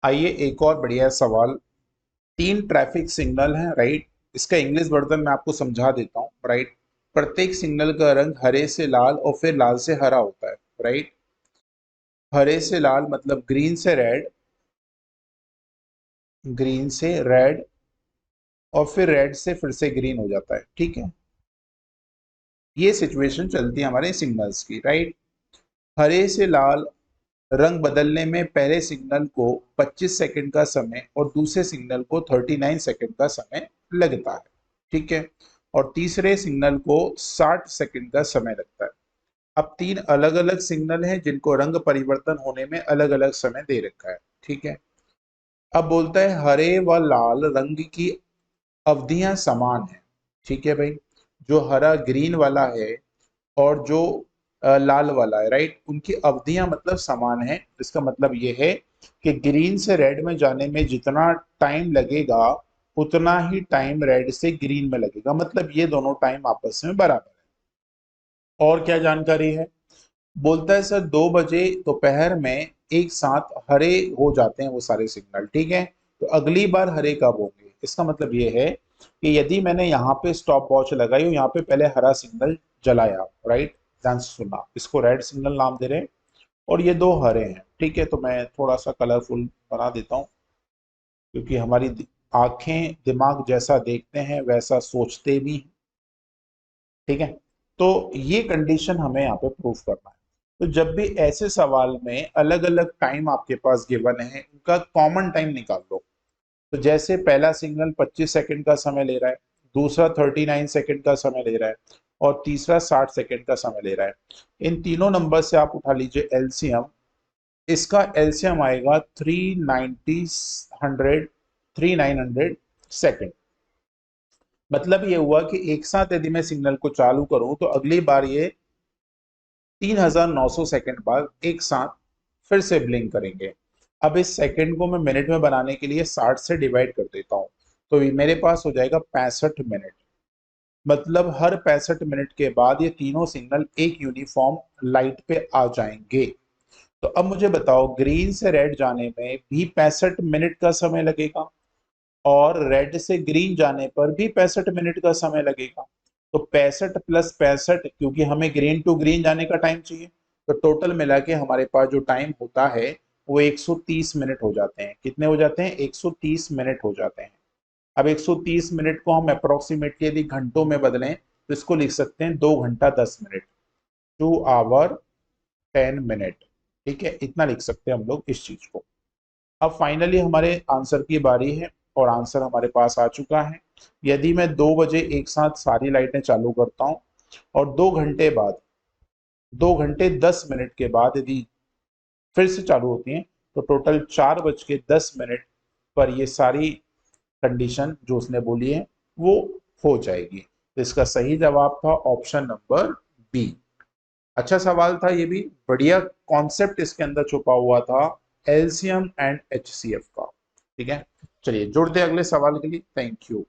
आइए एक और बढ़िया सवाल। तीन ट्रैफिक सिग्नल हैं, राइट। इसका इंग्लिश वर्जन मैं आपको समझा देता हूँ, राइट। प्रत्येक सिग्नल का रंग हरे से लाल और फिर लाल से हरा होता है, राइट। हरे से लाल मतलब ग्रीन से रेड, ग्रीन से रेड और फिर रेड से फिर से ग्रीन हो जाता है, ठीक है। ये सिचुएशन चलती है हमारे सिग्नल्स की, राइट। हरे से लाल रंग बदलने में पहले सिग्नल को 25 सेकंड का समय और दूसरे सिग्नल को 39 सेकंड का समय लगता है, ठीक है। और तीसरे सिग्नल को 60 सेकंड का समय लगता है। अब तीन अलग अलग सिग्नल हैं जिनको रंग परिवर्तन होने में अलग अलग समय दे रखा है, ठीक है। अब बोलता है हरे व लाल रंग की अवधियां समान है, ठीक है भाई। जो हरा ग्रीन वाला है और जो लाल वाला है, राइट, उनकी अवधियां मतलब समान है। इसका मतलब ये है कि ग्रीन से रेड में जाने में जितना टाइम लगेगा उतना ही टाइम रेड से ग्रीन में लगेगा, मतलब ये दोनों टाइम आपस में बराबर है। और क्या जानकारी है? बोलता है सर 2 बजे दोपहर में एक साथ हरे हो जाते हैं वो सारे सिग्नल, ठीक है। तो अगली बार हरे कब होंगे? इसका मतलब ये है कि यदि मैंने यहाँ पे स्टॉप वॉच लगाई और यहाँ पे पहले हरा सिग्नल जलाया, राइट, ध्यान से सुनना, इसको रेड सिग्नल नाम दे रहे हैं और ये दो हरे हैं, ठीक है। तो मैं थोड़ा सा कलरफुल बना देता हूँ क्योंकि हमारी आंखें दिमाग जैसा देखते हैं वैसा सोचते भी हैं, ठीक है। तो ये कंडीशन हमें यहाँ पे प्रूफ करना है। तो जब भी ऐसे सवाल में अलग अलग टाइम आपके पास गिवन है, उनका कॉमन टाइम निकाल लो। तो जैसे पहला सिग्नल 25 सेकंड का समय ले रहा है, दूसरा 39 सेकंड का समय ले रहा है और तीसरा 60 सेकंड का समय ले रहा है। इन तीनों नंबर से आप उठा लीजिए एलसीएम। इसका एलसीएम आएगा 390 100 3900 सेकंड। मतलब ये हुआ कि एक साथ यदि मैं सिग्नल को चालू करूं तो अगली बार ये 3900 सेकंड बाद एक साथ फिर से ब्लिंक करेंगे। अब इस सेकंड को मैं मिनट में बनाने के लिए 60 से डिवाइड कर देता हूँ, तो ये मेरे पास हो जाएगा 65 मिनट। मतलब हर 65 मिनट के बाद ये तीनों सिग्नल एक यूनिफॉर्म लाइट पे आ जाएंगे। तो अब मुझे बताओ ग्रीन से रेड जाने में भी 65 मिनट का समय लगेगा और रेड से ग्रीन जाने पर भी 65 मिनट का समय लगेगा। तो 65 + 65, क्योंकि हमें ग्रीन टू ग्रीन जाने का टाइम चाहिए, तो टोटल मिला के हमारे पास जो टाइम होता है वो 130 मिनट हो जाते हैं। कितने हो जाते हैं? 130 मिनट हो जाते हैं। अब 130 मिनट को हम अप्रोक्सीमेटली यदि घंटों में बदलें तो इसको लिख सकते हैं 2 घंटा 10 मिनट, 2 आवर 10 मिनट, ठीक है। इतना लिख सकते हैं हम लोग इस चीज को। अब फाइनली हमारे आंसर की बारी है और आंसर हमारे पास आ चुका है। यदि मैं 2 बजे एक साथ सारी लाइटें चालू करता हूं और 2 घंटे बाद, 2 घंटे 10 मिनट के बाद यदि फिर से चालू होती हैं तो टोटल 4 बज के 10 मिनट पर ये सारी कंडीशन जो उसने बोली है वो हो जाएगी। तो इसका सही जवाब था ऑप्शन नंबर बी। अच्छा सवाल था ये भी, बढ़िया कॉन्सेप्ट इसके अंदर छुपा हुआ था, एलसीएम एंड एचसीएफ का, ठीक है। चलिए जुड़ते हैं अगले सवाल के लिए। Thank you.